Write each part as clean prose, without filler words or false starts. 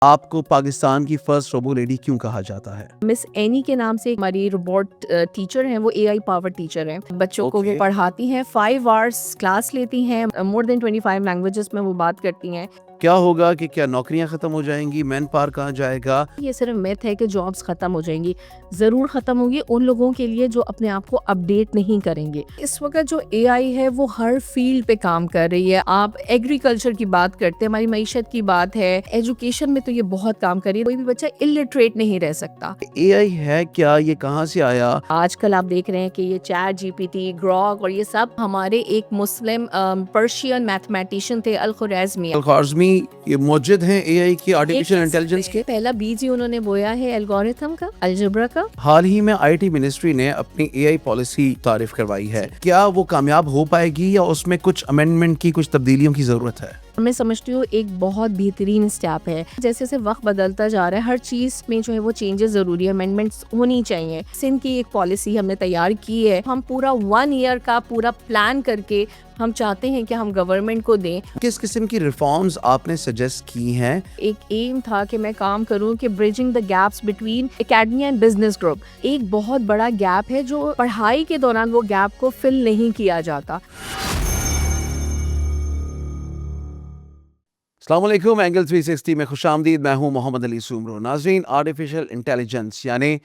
आपको पाकिस्तान की first robo lady क्यों कहा जाता है? मिस एनी के नाम से हमारी रोबोट टीचर हैं। वो एआई पावर टीचर हैं। बच्चों को वो ओके। पढ़ाती हैं, 5 आवर्स क्लास लेती हैं, मोर देन 25 लैंग्वेजेस में वो बात करती हैं। क्या होगा कि क्या नौकरियां खत्म हो जाएंगी? मैन पावर कहाँ जाएगा? ये सिर्फ मिथ है कि जॉब्स खत्म हो जाएंगी। ज़रूर ख़त्म होंगी उन लोगों के लिए जो अपने आप को अपडेट नहीं करेंगे। इस वक्त जो एआई है वो हर फील्ड पे काम कर रही है। आप एग्रीकल्चर की बात करते हैं, हमारी मईशत की बात है, एजुकेशन में तो ये बहुत काम कर रही है। कोई भी बच्चा इलिटरेट नहीं रह सकता। एआई है क्या? ये कहाँ से आया? आजकल आप देख रहे हैं कि ये चैट जीपीटी, ग्रॉक और ये सब हमारे एक मुस्लिम पर्शियन मैथमेटिशियन थे, अल खुरैज़मी। अल-ख्वारिज़मी ये मौजूद हैं एआई की आर्टिफिशियल इंटेलिजेंस के। पहला बीज ही उन्होंने बोया है एल्गोरिथम का, अलजेब्रा का। हाल ही में आईटी मिनिस्ट्री ने अपनी एआई पॉलिसी तारीफ करवाई है। क्या वो कामयाब हो पाएगी या उसमें कुछ अमेंडमेंट की, कुछ तब्दीलियों की जरूरत है? मैं समझती हूँ एक बहुत बेहतरीन स्टेप है। जैसे जैसे वक्त बदलता जा रहा है, हर चीज़ में जो है वो चेंजेस ज़रूरी है, अमेंडमेंट्स होनी चाहिए। सिंध की एक पॉलिसी हमने तैयार की है। हम पूरा 1 ईयर का पूरा प्लान करके हम चाहते हैं कि हम गवर्नमेंट को दें। किस किस्म की रिफॉर्म्स आपने सजेस्ट की हैं? एक एम था कि मैं काम करूं कि bridging the gaps between academia and business group. एक बहुत बड़ा गैप है जो पढ़ाई के दौरान वो गैप को फिल नहीं किया जाता। अस्सलाम वालेकुम, एंगल 360 में खुशामदीद। मैं हूं मोहम्मद अली सुमरो। नाज़रीन, आर्टिफिशियल इंटेलिजेंस यानी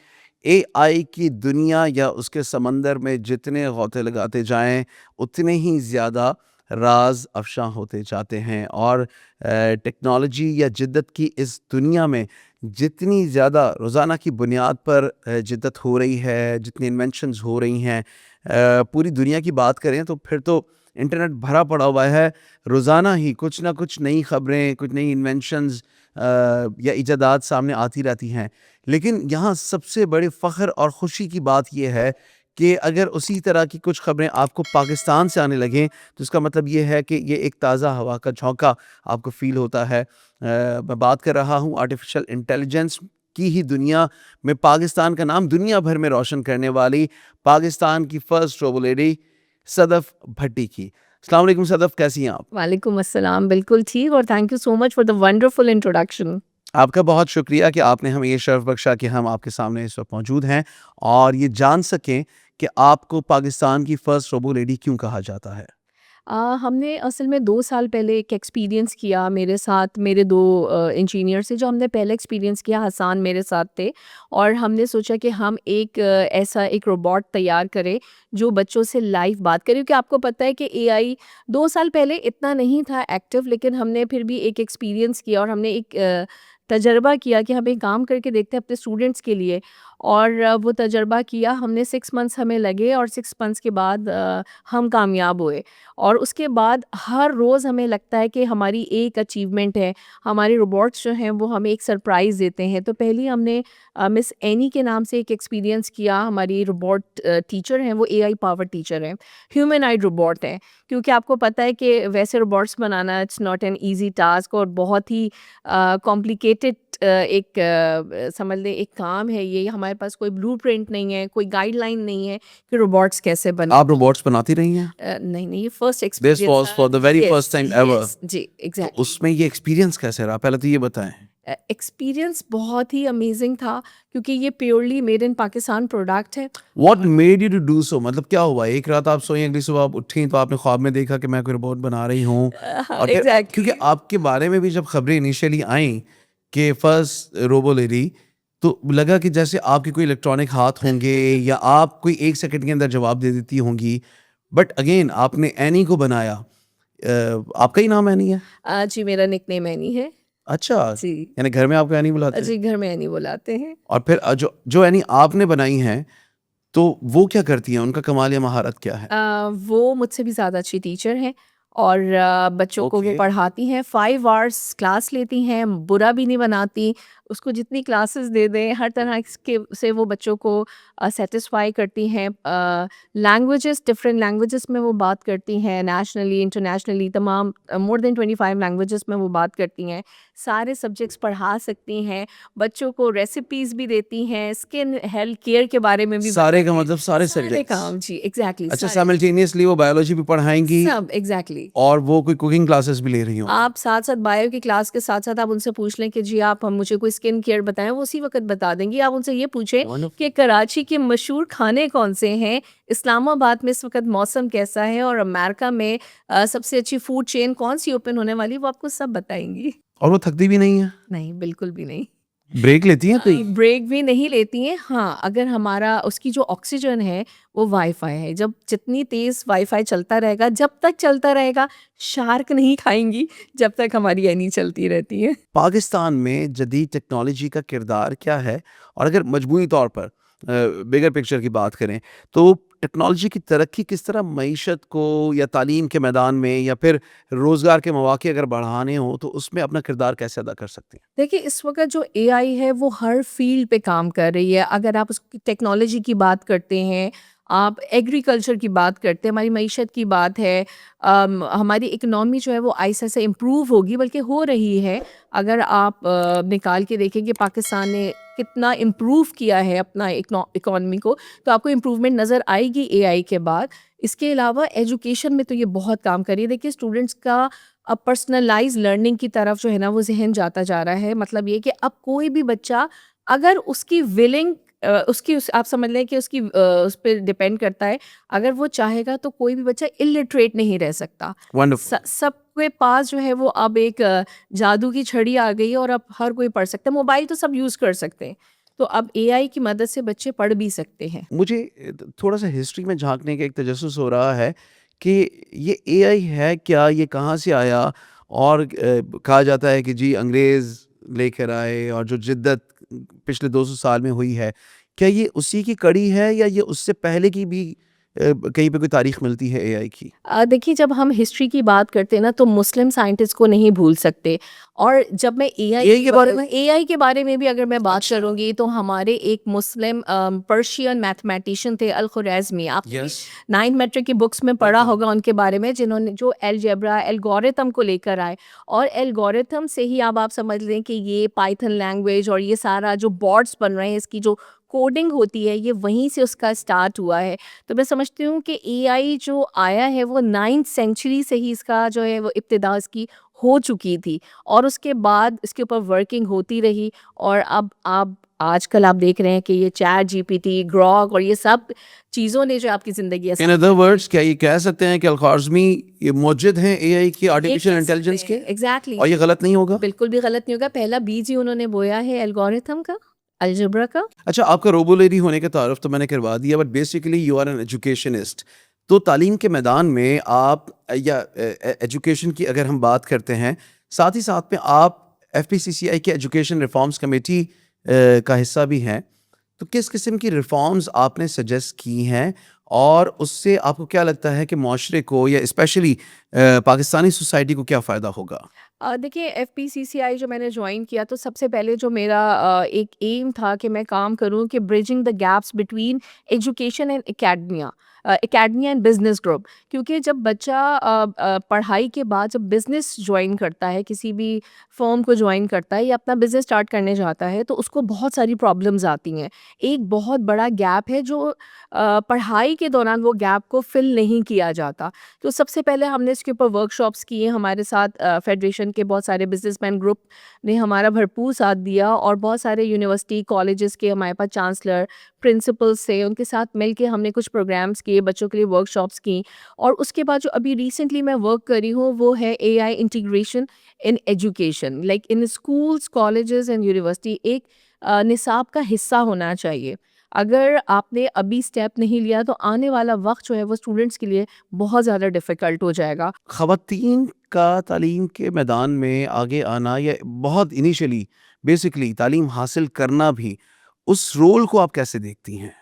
एआई की दुनिया या उसके समंदर में जितने गौते लगाते जाएं उतने ही ज़्यादा राज अफशां होते जाते हैं। और टेक्नोलॉजी या जिद्दत की इस दुनिया में जितनी ज़्यादा रोज़ाना की बुनियाद पर जिद्दत हो रही है, जितनी इन्वेंशंस हो रही हैं, पूरी दुनिया की बात करें तो फिर तो इंटरनेट भरा पड़ा हुआ है। रोज़ाना ही कुछ ना कुछ नई खबरें, कुछ नई इन्वेंशंस या इजादात सामने आती रहती हैं। लेकिन यहाँ सबसे बड़ी फ़ख्र और ख़ुशी की बात यह है कि अगर उसी तरह की कुछ खबरें आपको पाकिस्तान से आने लगें तो इसका मतलब ये है कि ये एक ताज़ा हवा का झोंका आपको फ़ील होता है। मैं बात कर रहा हूँ आर्टिफिशियल इंटेलिजेंस की ही दुनिया में पाकिस्तान का नाम दुनिया भर में रोशन करने वाली पाकिस्तान की फ़र्स्ट रोबो लेडी सदफ़ भट्टी की। अस्सलाम वालेकुम सदफ़, कैसी हैं आप? वालेकुम अस्सलाम, बिल्कुल ठीक, और thank you so much for the wonderful introduction. आपका बहुत शुक्रिया कि आपने हमें ये शर्फ़ बख्शा कि हम आपके सामने इस वक्त मौजूद हैं और ये जान सकें कि आपको पाकिस्तान की फ़र्स्ट रोबो लेडी क्यों कहा जाता है? हमने असल में 2 साल पहले एक एक्सपीरियंस किया। मेरे साथ मेरे 2 इंजीनियर से जो हमने पहले एक्सपीरियंस किया, हसन मेरे साथ थे, और हमने सोचा कि हम एक ऐसा एक रोबोट तैयार करें जो बच्चों से लाइव बात करे। क्योंकि आपको पता है कि एआई 2 साल पहले इतना नहीं था एक्टिव, लेकिन हमने फिर भी एक एक्सपीरियंस किया और हमने एक तजर्बा किया कि हम एक काम करके देखते हैं अपने स्टूडेंट्स के लिए। और वो तजर्बा किया हमने, 6 मंथ्स हमें लगे और 6 मंथ्स के बाद हम कामयाब हुए। और उसके बाद हर रोज़ हमें लगता है कि हमारी एक अचीवमेंट है। हमारे रोबोट्स जो हैं वो हमें एक सरप्राइज़ देते हैं। तो पहले हमने मिस एनी के नाम से एक एक्सपीरियंस किया। हमारी रोबोट टीचर हैं, वो एआई पावर टीचर हैं, ह्यूमनॉइड रोबोट हैं। क्योंकि आपको पता है कि वैसे robots banana it's not an easy task और बहुत ही कॉम्प्लिकेटेड एक समझ लें एक काम है ये। हमारे पास कोई ब्लूप्रिंट नहीं है, कोई गाइडलाइन नहीं है कि रोबोट्स कैसे बने। आप रोबोट्स बनाती रही हैं? नहीं, नहीं, ये first this experience was for the very first time ever. जी, तो एग्ज़ैक्टली। उसमें ये एक्सपीरियंस कैसे रहा? पहले तो ये बताएँ। एक्सपीरियंस बहुत ही अमेज़िंग था क्योंकि ये purely made in Pakistan product है। What made you to do so? मतलब क्या हुआ? एक रात आप सोईं, अगली सुबह आप उठी तो आपने ख्वाब में देखा कि मैं कोई रोबोट बना रही हूँ। हाँ, और फिर क्योंकि एग्ज़ैक्टली। आपके बारे में भी जब खबरें इनिशियली आईं कि फर्स्ट रोबो लेडी, तो लगा कि जैसे आपके कोई इलेक्ट्रॉनिक हाथ होंगे या आप कोई 1 सेकंड के अंदर जवाब दे देती होंगी। बट अगेन आपने एनी को बनाया। आपका ही नाम एनी है? जी, मेरा निकनेम एनी है। अच्छा, जी। यानी घर में आपको एनी बुलाते हैं? जी, घर में एनी बुलाते हैं। और फिर जो जो एनी आपने बनाई हैं, तो वो क्या करती हैं? उनका कमाल या महारत क्या है? वो मुझसे भी ज़्यादा अच्छी टीचर हैं और बच्चों को वो ओके। पढ़ाती हैं, 5 आवर्स क्लास लेती हैं, बुरा भी नहीं बनाती, उसको जितनी क्लासेस दे दें, हर तरह के से वो बच्चों को सेटिस्फाई करती हैं। लैंग्वेजेस, डिफरेंट लैंग्वेजेस में वो बात करती हैं, नेशनली, इंटरनेशनली, तमाम मोर देन 25 लैंग्वेजेस में वो बात करती हैं। सारे सब्जेक्ट्स पढ़ा सकती हैं, बच्चों को रेसिपीज़ भी देती हैं, स्किन हेल्थ केयर के बारे में भी सारे का बताती हैं। मतलब सारे सारे सब्जेक्ट्स। काम, जी, एग्ज़ैक्टली अच्छा, सारे। साइमल्टेनियसली वो बायोलॉजी भी पढ़ाएँगी सब, एग्ज़ैक्टली। और वो कोई कुकिंग क्लासेस भी ले रही होंगी। आप साथ-साथ बायो की क्लास के साथ-साथ आप उनसे पूछ लें कि जी आप हम मुझे कोई स्किन केयर बताएँ, वो उसी वक़्त बता देंगी। आप उनसे ये पूछें वंडरफुल। कि कराची के मशहूर खाने कौन-से हैं, इस्लामाबाद में इस वक़्त मौसम कैसा है और अमेरिका में सबसे अच्छी फूड चेन कौन-सी ओपन होने वाली है, वो आपको सब बताएँगी। और वो थकती भी नहीं है? नहीं, बिल्कुल भी नहीं। ब्रेक लेती हैं कोई? ब्रेक भी नहीं लेती हैं। हाँ, अगर हमारा उसकी जो ऑक्सीजन है, वो वाई-फाई है। जब जितनी तेज़ वाई-फाई चलता रहेगा, जब तक चलता रहेगा, शार्क नहीं खाएँगी, जब तक हमारी एनी चलती रहती है। पाकिस्तान में जदीद टेक्नोलॉजी का किरदार क्या है? और अगर मजमूई तौर पर बिगर पिक्चर की बात करें, तो टेक्नोलॉजी की तरक्की किस तरह मईशत को या तालीम के मैदान में या फिर रोज़गार के मौके अगर बढ़ाने हों, तो उसमें अपना किरदार कैसे अदा कर सकती हैं? देखिए, इस वक़्त जो एआई है वो हर फ़ील्ड पे काम कर रही है। अगर आप उसकी टेक्नोलॉजी की बात करते हैं, आप एग्रीकल्चर की बात करते हैं, हमारी मईशत की बात है, हमारी इकोनॉमी जो है वो आहिस्ता से इम्प्रूव होगी, बल्कि हो रही है। अगर आप निकाल के देखें कि पाकिस्तान ने कितना इम्प्रूव किया है अपना इकोनॉमी को, तो आपको इम्प्रूवमेंट नज़र आएगी एआई के बाद। इसके अलावा एजुकेशन में तो ये बहुत काम कर रही है। देखिए, स्टूडेंट्स का अब पर्सनलाइज़ लर्निंग की तरफ जो है ना वो ज़हन जाता जा रहा है। मतलब ये कि अब कोई भी बच्चा, अगर उसकी विलिंग उसकी उस आप समझ लें कि उसकी उस पे डिपेंड करता है। अगर वो चाहेगा तो कोई भी बच्चा इलिटरेट नहीं रह सकता। वंडरफुल। सबके पास जो है वो अब एक जादू की छड़ी आ गई है और अब हर कोई पढ़ सकता है। मोबाइल तो सब यूज़ कर सकते हैं। तो अब एआई की मदद से बच्चे पढ़ भी सकते हैं। मुझे थोड़ा-सा हिस्ट्री में झाँकने का एक तजस्सुस हो रहा है कि ये एआई है क्या? ये कहाँ से आया? और कहा जाता है कि जी अंग्रेज़ लेकर आए और जो जिद्दत पिछले 200 साल में हुई है, क्या ये उसी की कड़ी है या ये उससे पहले की भी कहीं पे कोई तारीख़ मिलती है एआई की? देखिए, जब हम हिस्ट्री की बात करते हैं ना, तो मुस्लिम साइंटिस्ट को नहीं भूल सकते। और जब मैं एआई के बारे में? एआई के बारे में भी अगर मैं बात अच्छा। करूँगी, तो हमारे एक मुस्लिम पर्शियन मैथमेटिशियन थे, अल खुरैज़मी। आपने भी यस। 9th मैट्रिक की बुक्स में पढ़ा बिल्कुल। होगा उनके बारे में, जिन्होंने जो अलजेब्रा, एल्गोरिथम को लेकर आए। और एल्गोरिथम से ही अब आप समझ लें कि ये पाइथन लैंग्वेज और ये सारा जो बॉट्स बन रहे हैं, इसकी जो कोडिंग होती है, ये वहीं से उसका स्टार्ट हुआ है। तो मैं समझती हूँ कि एआई जो आया है वो 9th सेंचुरी से ही इसका जो है वो इब्तिदा इसकी हो चुकी थी, और उसके बाद इसके ऊपर वर्किंग होती रही। और अब आप आजकल आप देख रहे हैं कि ये चैट जीपीटी, ग्रॉक और ये सब चीज़ों ने जो आपकी ज़िंदगी इन अदर वर्ड्स क्या ये कह सकते हैं कि अल-ख़्वारिज़मी ये मुवज्जिद हैं एआई की आर्टिफ़िशियल इंटेलिजेंस के? एग्जैक्टली। और ये गलत नहीं होगा? बिल्कुल भी गलत नहीं होगा। पहला बीज ही उन्होंने बोया है एल्गोरिथम का, अलजेब्रा का। अच्छा, आपका रोबोलेरी होने का तारुफ तो मैंने करवा दिया, but basically you are an educationist. तो तालीम के मैदान में आप या एजुकेशन की अगर हम बात करते हैं, साथ ही साथ में आप एफपीसीसीआई के एजुकेशन रिफॉर्म्स कमेटी का हिस्सा भी हैं। तो किस किस्म की रिफॉर्म्स आपने सजेस्ट की हैं और उससे आपको क्या लगता है कि माशरे को या स्पेशली पाकिस्तानी सोसाइटी को क्या फ़ायदा होगा? देखिए, एफपीसीसीआई जो मैंने ज्वाइन किया, तो सबसे पहले जो मेरा एक एम था कि मैं काम करूं कि bridging the gaps between education and academia and business group. क्योंकि जब बच्चा पढ़ाई के बाद जब बिजनेस ज्वाइन करता है, किसी भी फर्म को ज्वाइन करता है या अपना बिजनेस स्टार्ट करने जाता है, तो उसको बहुत सारी प्रॉब्लम्स आती हैं। एक बहुत बड़ा गैप है जो पढ़ाई के दौरान वो गैप को फिल नहीं किया जाता। तो सबसे पहले हमने इसके ऊपर वर्कशॉप्स किए, हमारे साथ फेडरेशन के बहुत सारे बिजनेसमैन ग्रुप ने हमारा भरपूर साथ दिया, और बहुत सारे यूनिवर्सिटी कॉलेजेस के हमारे पास चांसलर, प्रिंसिपल्स थे, उनके साथ मिलके हमने कुछ प्रोग्राम्स किए, बच्चों के लिए वर्कशॉप्स की। और उसके बाद जो अभी रिसेंटली मैं वर्क कर रही हूँ वो है AI integration in education, like in schools, colleges and university. एक निसाब का हिस्सा होना चाहिए। अगर आपने अभी स्टेप नहीं लिया, तो आने वाला वक्त जो है वो स्टूडेंट्स के लिए बहुत ज़्यादा डिफ़िकल्ट हो जाएगा। ख़वातीन का तालीम के मैदान में आगे आना या बहुत इनिशियली बेसिकली तालीम हासिल करना भी, उस रोल को आप कैसे देखती हैं?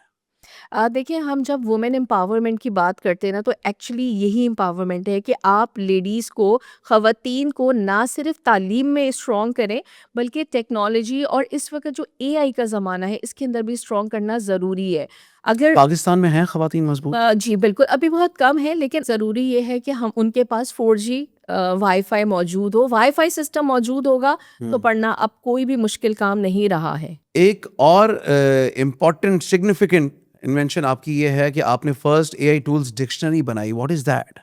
देखिए हम जब वुमेन एम्पावरमेंट की बात करते हैं ना तो एक्चुअली यही एम्पावरमेंट है कि आप लेडीज़ को ख़वातीन को ना सिर्फ तालीम में स्ट्रॉन्ग करें बल्कि टेक्नोलॉजी और इस वक्त जो एआई का ज़माना है इसके अंदर भी स्ट्रॉन्ग करना ज़रूरी है। अगर पाकिस्तान में हैं ख़वातीन मज़बूत? जी बिल्कुल, अभी बहुत कम है लेकिन ज़रूरी ये है कि हम उनके पास 4G वाईफ़ाई मौजूद हो, वाईफ़ाई सिस्टम मौजूद होगा तो पढ़ना अब कोई भी मुश्किल काम नहीं रहा है। एक और इम्पोर्टेंट सिग्निफिकेंट इन्वेंशन आपकी ये है कि आपने फर्स्ट एआई टूल्स डिक्शनरी बनाई। What is that?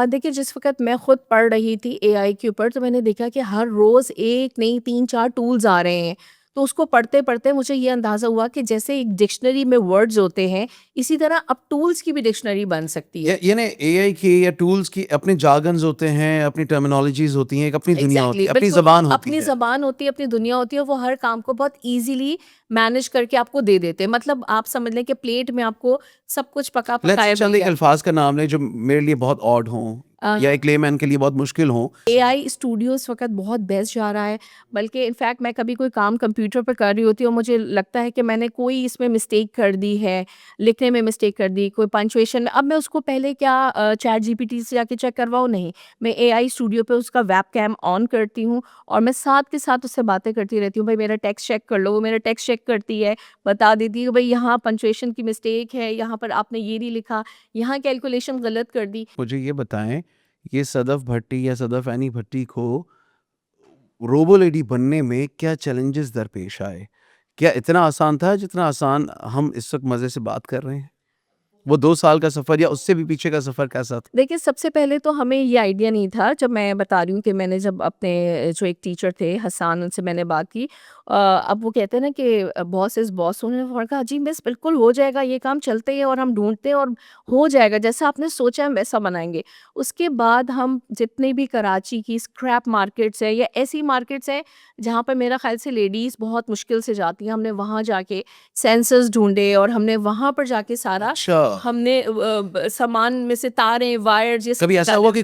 देखिए जिस वक़्त मैं खुद पढ़ रही थी एआई के ऊपर तो मैंने देखा कि हर रोज़ एक नहीं 3-4 टूल्स आ रहे हैं। तो उसको पढ़ते-पढ़ते मुझे ये अंदाज़ा हुआ कि जैसे एक डिक्शनरी में वर्ड्स होते हैं, इसी तरह अब टूल्स की भी डिक्शनरी बन सकती है। यानी एआई की या टूल्स की अपने जार्गन्स होते हैं, अपनी टर्मिनोलॉजीज़ होती हैं, एक अपनी दुनिया होती एग्ज़ैक्टली है, अपनी बिल्कुल, ज़बान होती अपनी है। ज़बान होती है, अपनी दुनिया होती है, वो हर काम को बहुत ईज़िली मैनेज करके आपको दे देते हैं। मतलब आप समझ लें कि प्लेट में आपको सब कुछ लेट्स पका-पकाया मिल चंद एक गया। अल्फ़ाज़ का नाम लें जो मेरे लिए बहुत ऑड हों अ या एक लेमैन के लिए बहुत मुश्किल हों। एआई स्टूडियो इस वक़्त बहुत बेस्ट जा रहा है, बल्कि इनफैक्ट मैं कभी कोई काम कंप्यूटर पे कर रही होती हूँ और मुझे लगता है कि मैंने कोई इसमें मिस्टेक कर दी है, लिखने में मिस्टेक कर दी, कोई पंक्चुएशन में, अब मैं उसको पहले क्या चैट जीपीटी से जाके चेक करवाऊँ? नहीं, मैं एआई स्टूडियो पे उसका वेबकैम ऑन करती हूँ और मैं साथ के साथ उससे बातें करती रहती हूँ, भई मेरा टेक्स्ट चेक कर लो, वो मेरा टेक्स्ट चेक करती है, बता देती है कि भई यहाँ पंक्चुएशन की मिस्टेक है, यहाँ पर आपने ये नहीं लिखा, यहाँ कैलकुलेशन गलत कर दी। मुझे ये बताएँ, ये सदफ़ भट्टी या सदफ़ एनी भट्टी को रोबो लेडी बनने में क्या चैलेंजेस दरपेश आए? क्या इतना आसान था जितना आसान हम इस वक़्त मज़े से बात कर रहे हैं? वो 2 साल का सफ़र या उससे भी पीछे का सफ़र कैसा था? देखिए, सबसे पहले तो हमें ये आइडिया नहीं था, जब मैं बता रही हूँ कि मैंने जब अपने जो एक टीचर थे हसन, उनसे मैंने बात की। अब वो कहते हैं ना कि बॉस इज़ बॉस, उन्होंने फ़ौरन कहा, "जी मिस, बिल्कुल हो जाएगा, ये काम चलते हैं और हम ढूँढते हैं और हो जाएगा, जैसा आपने सोचा है हम वैसा बनाएँगे।" उसके बाद हम जितने भी कराची की स्क्रैप मार्केट्स हैं या ऐसी मार्केट्स हैं, जहाँ पर मेरा ख़्याल से लेडीज़ बहुत मुश्किल से जाती हैं, हमने वहाँ जाके सेंसर्स ढूँढे और हमने वहाँ पर जाके सारा अच्छा। हमने सामान में से तारें, वायर्स ये सब कभी ऐसा निकाले। हुआ कि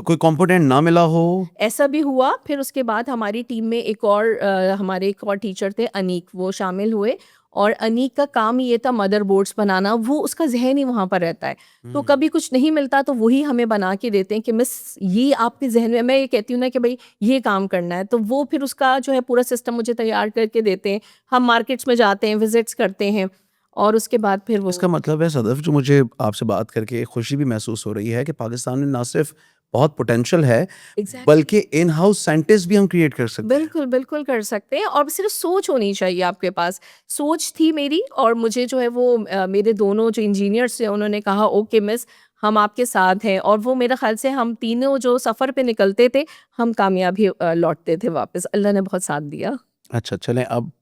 कोई कॉम्पिटेंट ना मिला हो? ऐसा भी हुआ, फिर उसके बाद हमारी टीम में एक और हमारे एक और टीचर थे अनीक, वो शामिल हुए और अनीक का काम ही ये था मदरबोर्ड्स बनाना, वो उसका ज़हन ही वहाँ पर रहता है। तो कभी कुछ नहीं मिलता तो वही हमें बना के देते हैं कि मिस ये आपके ज़हन में, मैं ये कहती हूँ ना कि भई ये काम करना है, तो वो फिर उसका जो है पूरा सिस्टम मुझे तैयार करके देते हैं। हम मार्केट्स में जाते हैं, विज़िट्स करते हैं और उसके बाद फिर वो इसका मतलब है सदफ़, जो मुझे आपसे बात करके खुशी भी महसूस हो रही है कि पाकिस्तान में ना सिर्फ़ बहुत पोटेंशियल है, एग्ज़ैक्टली। बल्कि इन हाउस साइंटिस्ट भी हम क्रिएट कर सकते हैं। बिल्कुल, बिल्कुल कर सकते हैं और सिर्फ़ सोच होनी चाहिए आपके पास। सोच थी मेरी और मुझे जो है वो मेरे दोनों जो इंजीनियर्स थे उन्होंने कहा ओके मिस, हम आपके साथ हैं और वो मेरा ख़्याल से हम तीनों जो सफ़र पे निकलते थे, हम कामयाब ही लौटते थे वापस। अल्लाह ने बहुत साथ दिया। अच्छा, चलें अब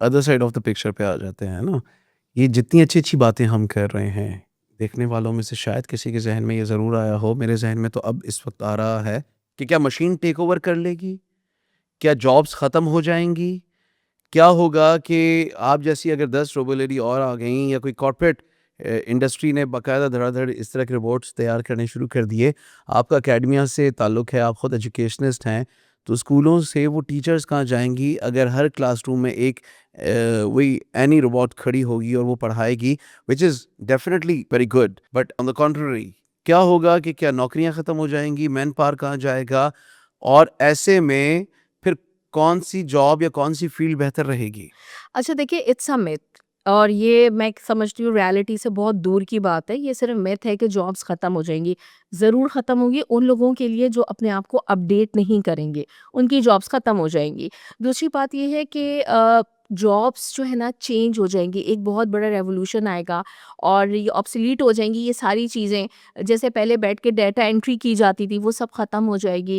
other side of the picture पे आ जाते हैं ना। ये जितनी अच्छी-अच्छी बातें हम कर रहे हैं, देखने वालों में से शायद किसी के ज़हन में ये ज़रूर आया हो, मेरे ज़हन में तो अब इस वक़्त आ रहा है कि क्या मशीन टेक ओवर कर लेगी? क्या जॉब्स ख़त्म हो जाएँगी? क्या होगा कि आप जैसी अगर 10 रोबो लेडी और आ गईं या कोई कॉर्पोरेट इंडस्ट्री ने बाकायदा धड़ाधड़ इस तरह के रोबोट्स तैयार करने शुरू कर दिए। आपका एकेडमिया से ताल्लुक़ है, आप ख़ुद एजुकेशनिस्ट हैं, तो स्कूलों से वो टीचर्स कहाँ जाएँगी अगर हर क्लासरूम में एक वही एनी रोबोट खड़ी होगी और वो पढ़ाएगी, which is definitely very good, but on the contrary क्या होगा कि क्या नौकरियाँ ख़त्म हो जाएँगी, मैन पावर कहाँ जाएगा? और ऐसे में फिर कौन-सी जॉब या कौन-सी फ़ील्ड बेहतर रहेगी? अच्छा देखिए, इट्स अ मिथ और ये मैं समझती हूँ रियलिटी से बहुत दूर की बात है। ये सिर्फ़ मिथ है कि जॉब्स ख़त्म हो जाएँगी। ज़रूर ख़त्म होंगी उन लोगों के लिए जो अपने आप को अपडेट नहीं करेंगे, उनकी जॉब्स ख़त्म हो जाएँगी। दूसरी बात ये है कि जॉब्स जो है ना चेंज हो जाएँगी, एक बहुत बड़ा रेवोल्यूशन आएगा और ये ऑब्सोलीट हो जाएँगी ये सारी चीज़ें। जैसे पहले बैठ के डाटा एंट्री की जाती थी, वो सब ख़त्म हो जाएगी।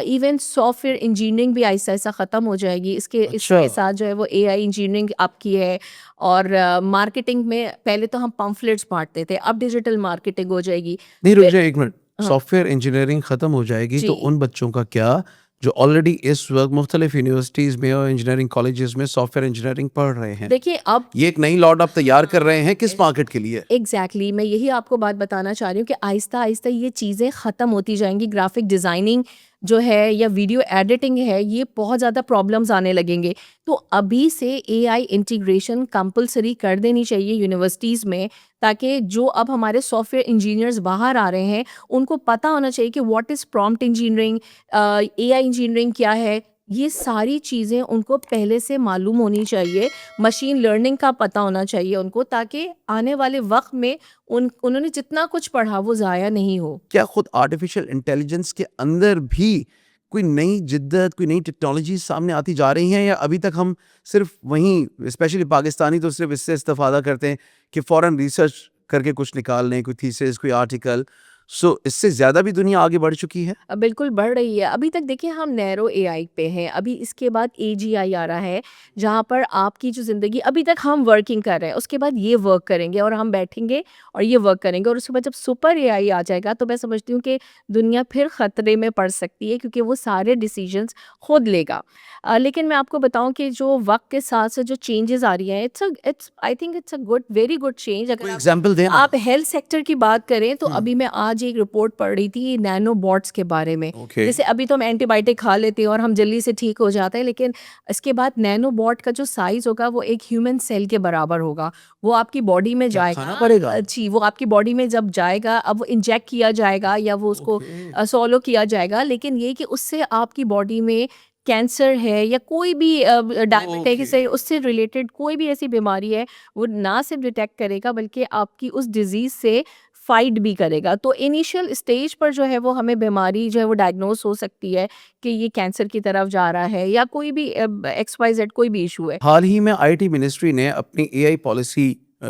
इवन सॉफ्टवेयर इंजीनियरिंग भी आहिस्ता-आहिस्ता ख़त्म हो जाएगी। अच्छा। इसके साथ जो है वो एआई इंजीनियरिंग आपकी है और मार्केटिंग में पहले तो हम पम्फलेट्स बाँटते थे, अब डिजिटल मार्केटिंग हो जाएगी। नहीं, रुक वे जाइए 1 मिनट। हाँ, सॉफ्टवेयर इंजीनियरिंग ख़त्म हो जाएगी तो जी। उन बच्चों का क्या, जो ऑलरेडी इस वक़्त मुख्तलिफ़ यूनिवर्सिटीज़ में और इंजीनियरिंग कॉलेजेस में सॉफ्टवेयर इंजीनियरिंग पढ़ रहे हैं? देखिए अब ये एक नई लॉट आप तैयार कर रहे हैं किस एस मार्केट के लिए? एग्ज़ैक्टली मैं यही आपको बात बताना चाह रही हूँ कि आहिस्ता-आहिस्ता ये चीज़ें ख़त्म होती जाएँगी। ग्राफ़िक डिज़ाइनिंग जो है या वीडियो एडिटिंग है, ये बहुत ज़्यादा प्रॉब्लम्स आने लगेंगे। तो अभी से एआई इंटीग्रेशन कंपलसरी कर देनी चाहिए यूनिवर्सिटीज़ में, ताकि जो अब हमारे सॉफ्टवेयर इंजीनियर्स बाहर आ रहे हैं, उनको पता होना चाहिए कि what is prompt engineering, AI engineering क्या है। ये सारी चीज़ें उनको पहले से मालूम होनी चाहिए, मशीन लर्निंग का पता होना चाहिए उनको, ताकि आने वाले वक़्त में उन्होंने जितना कुछ पढ़ा वो ज़ाया नहीं हो। क्या खुद आर्टिफिशियल इंटेलिजेंस के अंदर भी कोई नई जिद्दत, कोई नई टेक्नोलॉजी सामने आती जा रही हैं, या अभी तक हम सिर्फ वहीं, स्पेशली पाकिस्तानी तो सिर्फ इससे इस्तेफादा करते हैं कि फ़ौरन रिसर्च करके कुछ निकाल लें, कोई थीसिस, कोई आर्टिकल। सो इससे ज़्यादा भी दुनिया आगे बढ़ चुकी है? बिल्कुल बढ़ रही है। अभी तक देखिए हम नैरो एआई पे हैं, अभी इसके बाद एजीआई आ रहा है, जहाँ पर आपकी जो ज़िंदगी अभी तक हम वर्किंग कर रहे हैं, उसके बाद ये वर्क करेंगे और हम बैठेंगे और ये वर्क करेंगे, और उसके बाद जब सुपर एआई आ जाएगा, तो मैं समझती हूँ कि दुनिया फिर खतरे में पड़ सकती है, क्योंकि वो सारे डिसीजंस खुद लेगा। लेकिन मैं आपको बताऊँ कि जो वक़्त के साथ-साथ जो चेंजेज़ आ रही हैं, it's I think it's a good, very good change. कोई एग्जांपल दें आप हेल्थ सेक्टर की बात करें, तो हुँ। अभी मैं आज एक रिपोर्ट पढ़ रही थी नैनो बॉट्स के बारे में। ओके। जैसे अभी तो हम एंटीबायोटिक खा लेते हैं और हम जल्दी से ठीक हो जाते हैं, लेकिन इसके बाद नैनो बॉट का जो साइज़ होगा वो एक ह्यूमन सेल के बराबर होगा। वो आपकी बॉडी में क्या जाएगा, खाना पड़ेगा? जी, वो आपकी बॉडी में जब जाएगा, अब वो इंजेक्ट किया जाएगा या वो उसको ओके। स्वॉलो किया जाएगा, लेकिन ये कि उससे आपकी बॉडी में कैंसर है या कोई भी डायबिटिक्स ओके। है, उससे रिलेटेड कोई भी ऐसी बीमारी है, वो ना सिर्फ डिटेक्ट करेगा बल्कि आपकी उस डिजीज़ से फाइट भी करेगा। तो इनिशियल स्टेज पर जो है वो हमें बीमारी जो है वो डायग्नोस हो सकती है कि ये कैंसर की तरफ जा रहा है या कोई भी एक्स वाई जेड कोई भी इशू है। हाल ही में आईटी मिनिस्ट्री ने अपनी एआई पॉलिसी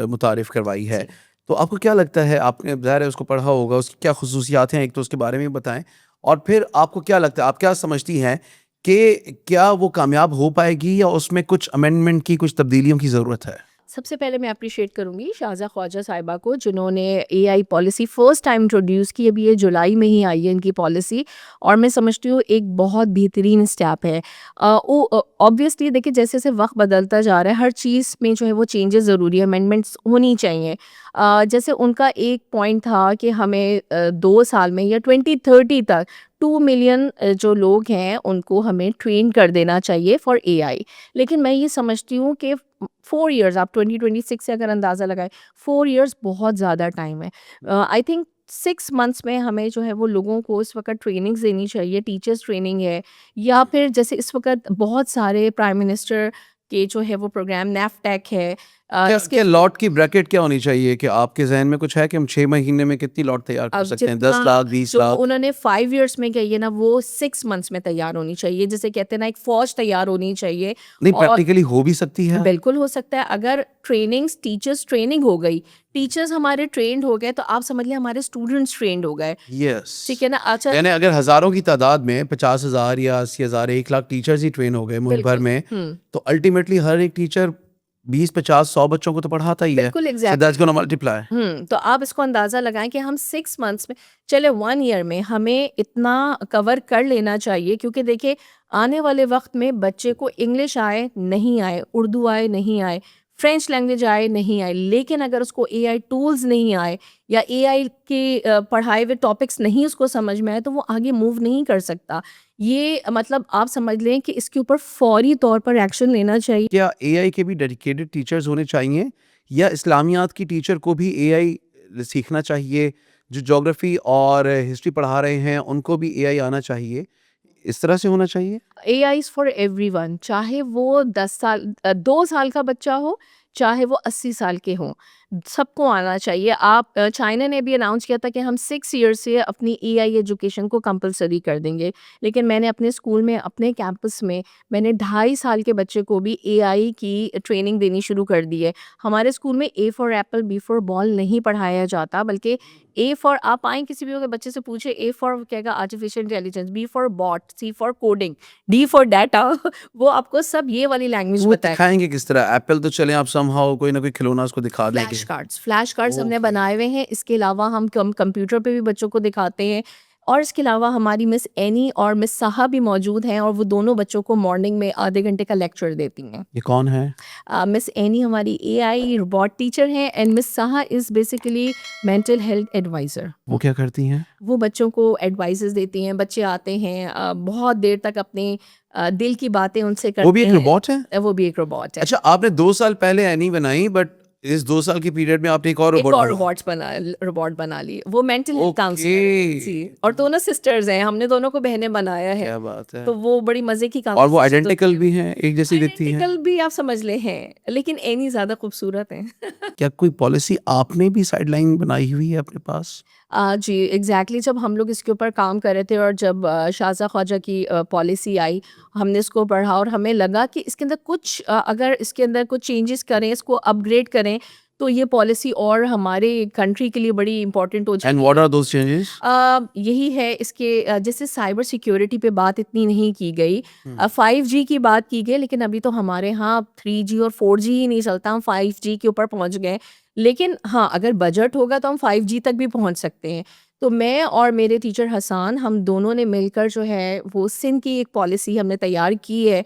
मुतारिफ करवाई है। जी। तो आपको क्या लगता है, आपने ज़ाहिर है उसको पढ़ा होगा, उसकी क्या ख़ुसूसियात हैं, एक तो उसके बारे में बताएँ, और फिर आपको क्या लगता है, आप क्या समझती हैं कि क्या वो कामयाब हो पाएगी या उसमें कुछ अमेंडमेंट की, कुछ तब्दीलियों की ज़रूरत है? सबसे पहले मैं अप्रिशिएट करूँगी शाहज़ा ख्वाजा साहिबा को, जिन्होंने AI policy first time introduce की। अभी ये जुलाई में ही आई है इनकी पॉलिसी, और मैं समझती हूँ एक बहुत बेहतरीन स्टेप है। ऑब्वियसली देखिए जैसे-जैसे वक़्त बदलता जा रहा है, हर चीज़ में जो है वो चेंजेस ज़रूरी है, अमेंडमेंट्स होनी चाहिए। जैसे उनका एक पॉइंट था कि हमें 2 साल में या 2030 तक 2 मिलियन जो लोग हैं उनको हमें ट्रेन कर देना चाहिए फॉर एआई। लेकिन मैं ये समझती हूँ कि 4 इयर्स, आप 2026 से अगर अंदाज़ा लगाएँ, 4 इयर्स बहुत ज़्यादा टाइम है। आई थिंक 6 मंथ्स में हमें जो है वो लोगों को इस वक़्त ट्रेनिंग्स देनी चाहिए, टीचर्स ट्रेनिंग है, या फिर जैसे इस वक़्त बहुत सारे प्राइम मिनिस्टर के जो है वो प्रोग्राम नैफटेक है। क्या इसके क्या लॉट की ब्रैकेट क्या होनी चाहिए, कि आपके ज़हन में कुछ है कि हम 6 महीने में कितनी लॉट तैयार कर अब सकते हैं? 10 जितना लाख, 20 जो लाख? उन्होंने 5 इयर्स में कही है ना, वो 6 मंथ्स में तैयार होनी चाहिए। जिसे कहते हैं ना, एक फ़ौज तैयार होनी चाहिए। नहीं, और प्रैक्टिकली हो भी सकती है? बिल्कुल हो सकता है, अगर टीचर्स ट्रेनिंग हो गई, टीचर्स हमारे ट्रेंड हो गए, तो आप समझ लें हमारे स्टूडेंट्स ट्रेंड हो गए। यस। ठीक है ना? अच्छा। यानी अगर हज़ारों की तादाद में 50,000 या 80,000, 1 लाख टीचर्स ही ट्रेन हो गए मुल्क भर बिल्कुल। में, हुँ। तो अल्टीमेटली हर एक टीचर 20, 50, 100 बच्चों को तो पढ़ाता ही है। बिल्कुल so that's exactly. Gonna multiply. तो आप इसको अंदाज़ा लगाएँ कि हम 6 मंथ्स में, चले 1 ईयर में हमें इतना कवर कर लेना चाहिए, क्योंकि देखिए आने वाले वक़्त में बच्चे को इंग्लिश आए, नहीं आए, उर्दू आए, नहीं आए, फ्रेंच लैंग्वेज आए, नहीं आए, लेकिन अगर उसको एआई टूल्स नहीं आए या एआई के पढ़ाए हुए टॉपिक्स नहीं उसको समझ में आए, तो वो आगे मूव नहीं कर सकता। ये मतलब आप समझ लें कि इसके ऊपर फ़ौरी तौर पर एक्शन लेना चाहिए। क्या एआई के भी डेडिकेटेड टीचर्स होने चाहिए, या इस्लामियात की टीचर को भी एआई सीखना चाहिए? जो ज्योग्राफी और हिस्ट्री पढ़ा रहे हैं उनको भी एआई आना चाहिए? इस तरह से होना चाहिए? एआई इज़ फॉर एवरीवन, चाहे वो 2 साल का बच्चा हो, चाहे वो 80 साल के हों, सबको आना चाहिए। चाइना ने भी अनाउंस किया था कि हम 6 ईयर्स से अपनी एआई एजुकेशन को कंपल्सरी कर देंगे। लेकिन मैंने अपने स्कूल में, अपने कैंपस में, मैंने 2.5 साल के बच्चे को भी एआई की ट्रेनिंग देनी शुरू कर दी है। हमारे स्कूल में A for apple, B for ball नहीं पढ़ाया जाता, बल्कि ए फॉर, आप आएँ किसी भी अगर बच्चे से पूछे, ए फॉर कहेगा artificial intelligence, B for bot, C for coding, D for data. वो आपको सब ये वाली लैंग्वेज वो बताएगा। दिखाएंगे किस तरह? एप्पल तो चले, आप समहाउ कोई ना कोई खिलौना उसको दिखा देंगे। फ्लैश कार्ड्स हमने ओके। बनाए हुए हैं। इसके अलावा हम कंप्यूटर पे भी बच्चों को दिखाते हैं, और इसके अलावा हमारी मिस एनी और मिस साहा भी मौजूद हैं और वो दोनों बच्चों को मॉर्निंग में आधे घंटे का लेक्चर देती हैं। ये कौन है? मिस एनी हमारी एआई रोबोट टीचर हैं and miss Saha is basically mental health adviser. वो क्या करती हैं? वो बच्चों को एडवाइसेस देती हैं, बच्चे आते हैं बहुत देर तक अपने दिल की बातें उनसे वो भी करते एक हैं। रोबोट है? वो भी एक रोबोट है। अच्छा, आपने 2 साल पहले एनी बनाई, बट इस 2 साल के पीरियड में आपने एक और एक रोबोट और बना। रोबोट बना ली। वो मेंटल हेल्थ काउंसलर है। जी, ओके, और दोनों सिस्टर्स हैं, हमने दोनों को बहनें बनाया है। क्या बात है। तो वो बड़ी मज़े की और वो कॉन्वर्सेशंस होती आइडेंटिकल हैं। भी हैं, एक जैसी दिखती हैं। आइडेंटिकल भी आप समझ लें हैं, लेकिन एनी ज़्यादा खूबसूरत हैं। क्या कोई पॉलिसी आपने भी साइडलाइन बनाई हुई है अपने पास? जी, एग्ज़ैक्टली जब हम लोग इसके ऊपर काम कर रहे थे और जब शाज़ा ख्वाजा की पॉलिसी आई, हमने इसको पढ़ा और हमें लगा कि इसके अंदर कुछ अगर इसके अंदर कुछ चेंजेस करें, इसको अपग्रेड करें, तो ये पॉलिसी और हमारे कंट्री के लिए बड़ी इम्पोर्टेंट हो एंड जाएगी। What are those changes? यही है इसके जैसे साइबर सिक्योरिटी पे बात इतनी नहीं की गई। हुँ। 5G की बात की गई, लेकिन अभी तो हमारे यहाँ 3G और 4G ही नहीं चलता, हम 5G के ऊपर पहुँच गए। लेकिन हाँ, अगर बजट होगा तो हम 5G तक भी पहुँच सकते हैं। तो मैं और मेरे टीचर हसन, हम दोनों ने मिलकर जो है वो सिंध की एक पॉलिसी हमने तैयार की है।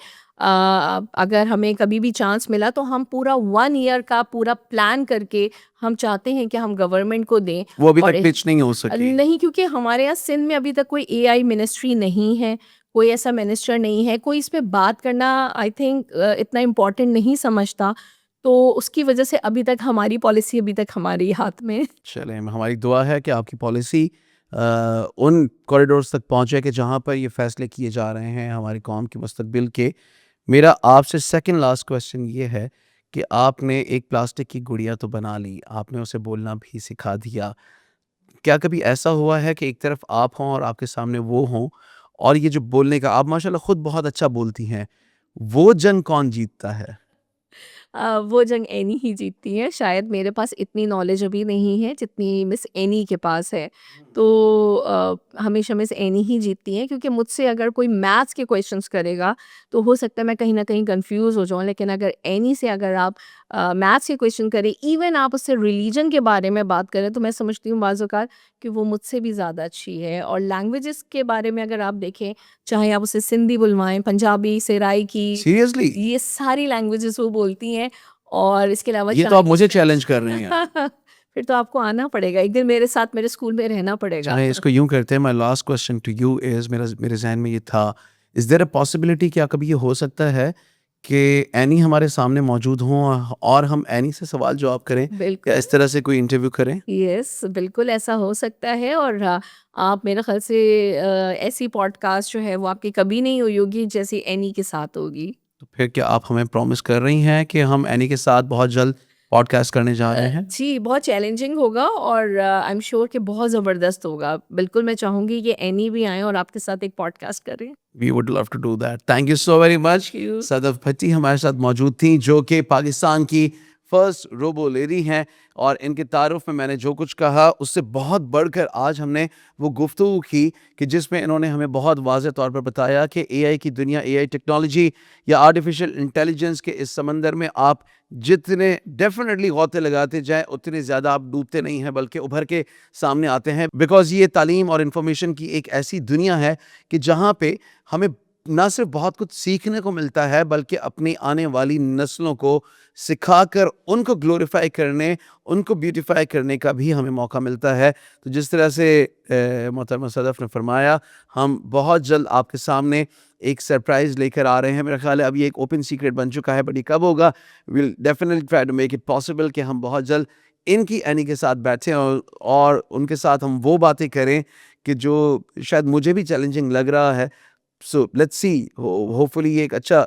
अगर हमें कभी भी चांस मिला तो हम पूरा 1 ईयर का पूरा प्लान करके हम चाहते हैं कि हम गवर्नमेंट को दें। वो अभी और तक पिच नहीं हो सकी। नहीं, क्योंकि हमारे यहाँ सिंध में अभी तक कोई एआई मिनिस्ट्री नहीं है, कोई ऐसा मिनिस्टर नहीं है, कोई इस पे बात करना आई थिंक इतना इम्पोर्टेंट नहीं समझता। तो उसकी वजह से अभी तक हमारी पॉलिसी अभी तक हमारे ही हाथ में है। चलें, हमारी दुआ है कि आपकी पॉलिसी उन कॉरिडोर्स तक पहुँचे कि जहाँ पर ये फैसले किए जा रहे हैं हमारी कौम के मुस्तकबिल के। मेरा आपसे सेकंड लास्ट क्वेश्चन ये है कि आपने एक प्लास्टिक की गुड़िया तो बना ली, आपने उसे बोलना भी सिखा दिया। क्या कभी ऐसा हुआ है कि एक तरफ आप हों और आपके सामने वो हों, और ये जो बोलने का, आप माशाल्लाह खुद बहुत अच्छा बोलती हैं, वो जंग कौन जीतता है? वो जंग एनी ही जीतती है। शायद मेरे पास इतनी नॉलेज अभी नहीं है जितनी मिस एनी के पास है। तो हमेशा मिस एनी ही जीतती हैं, क्योंकि मुझसे अगर कोई मैथ्स के क्वेश्चंस करेगा तो हो सकता है मैं कहीं न कहीं कन्फ्यूज़ हो जाऊँ। लेकिन अगर एनी से अगर आप मैथ्स के क्वेश्चन करें, इवन आप उससे रिलीजन के बारे में बात करें, तो मैं समझती हूँ बाज़ औक़ात कि वो मुझसे भी ज़्यादा अच्छी है। और लैंग्वेजेज़ के बारे में अगर आप देखें, चाहे आप उसे सिंधी बुलवाएँ, पंजाबी, सराइकी, सीरियसली? ये सारी लैंग्वेजेस वो बोलती हैं। और इसके अलावा ये तो आप मुझे चाइनीज़ चैलेंज कर रहे हैं। फिर तो आपको आना पड़ेगा, एक दिन मेरे साथ मेरे स्कूल में रहना पड़ेगा। चलें, इसको यूँ करते हैं, my last question to you is, मेरे ज़हन में ये था, इज़ देयर अ पॉसिबिलिटी, क्या कभी ये हो सकता है कि एनी हमारे सामने मौजूद हों और हम एनी से सवाल जवाब करें, या बिल्कुल, इस तरह से कोई इंटरव्यू करें? यस, बिल्कुल ऐसा हो सकता है। और आप मेरे ख़्याल से ऐसी पॉडकास्ट जो है वो आपकी कभी नहीं हुई होगी जैसी एनी के साथ होगी। तो फिर क्या आप हमें प्रॉमिस कर रही हैं कि हम एनी के साथ बहुत जल्द पॉडकास्ट करने जा रहे हैं? जी, बहुत चैलेंजिंग होगा और आई एम श्योर कि बहुत ज़बरदस्त होगा। बिल्कुल मैं चाहूँगी कि एनी भी आएँ और आपके साथ एक पॉडकास्ट करें। We would love to do that. Thank you so very much. Thank you. Sadaf Bhatti हमारे साथ मौजूद थी, जो कि पाकिस्तान की फर्स्ट रोबो लेडी हैं, और इनके तारुफ में मैंने जो कुछ कहा उससे बहुत बढ़कर आज हमने वो गुफ्तगू की कि जिसमें इन्होंने हमें बहुत वाज़ेह तौर पर बताया कि एआई की दुनिया, एआई टेक्नोलॉजी या आर्टिफिशियल इंटेलिजेंस के इस समंदर में आप जितने डेफिनेटली गौते लगाते जाएं, उतने ज़्यादा आप डूबते नहीं हैं, बल्कि उभर के सामने आते हैं। बिकॉज़ ये तालीम और इन्फॉर्मेशन की एक ऐसी दुनिया है कि जहाँ पे हमें ना सिर्फ बहुत कुछ सीखने को मिलता है, बल्कि अपनी आने वाली नस्लों को सिखाकर उनको ग्लोरीफाई करने, उनको ब्यूटीफाई करने का भी हमें मौका मिलता है। तो जिस तरह से मोहतरमा सदफ़ ने फरमाया, हम बहुत जल्द आपके सामने एक सरप्राइज़ लेकर आ रहे हैं। मेरा ख़्याल है अब ये एक ओपन सीक्रेट बन चुका है, बट ये कब होगा? Will definitely try to make it possible कि हम बहुत जल्द इनकी एनी के साथ बैठें और उनके साथ हम वो बातें करें कि जो शायद मुझे भी चैलेंजिंग लग रहा है। सो लेट्स सी, होपफुली ये एक अच्छा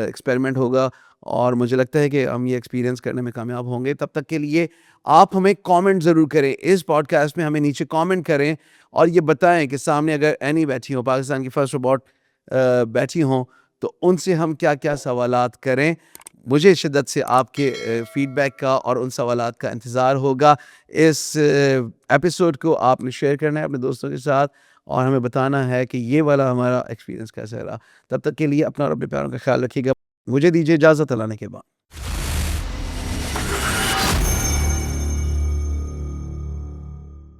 एक्सपेरिमेंट होगा, और मुझे लगता है कि हम ये एक्सपीरियंस करने में कामयाब होंगे। तब तक के लिए आप हमें कमेंट ज़रूर करें, इस पॉडकास्ट में हमें नीचे कमेंट करें और ये बताएं कि सामने अगर एनी बैठी हो, पाकिस्तान की फर्स्ट रोबोट बैठी हों, तो उनसे हम क्या-क्या सवालात करें। मुझे शिद्दत से आपके फीडबैक का और उन सवालात का इंतज़ार होगा। इस एपिसोड को आपने शेयर करना है अपने दोस्तों के साथ और हमें बताना है कि ये वाला हमारा एक्सपीरियंस कैसा रहा। तब तक के लिए अपना और अपने प्यारों का ख्याल रखिएगा। मुझे दीजिए इजाज़त, अल्लाह ने के बाद।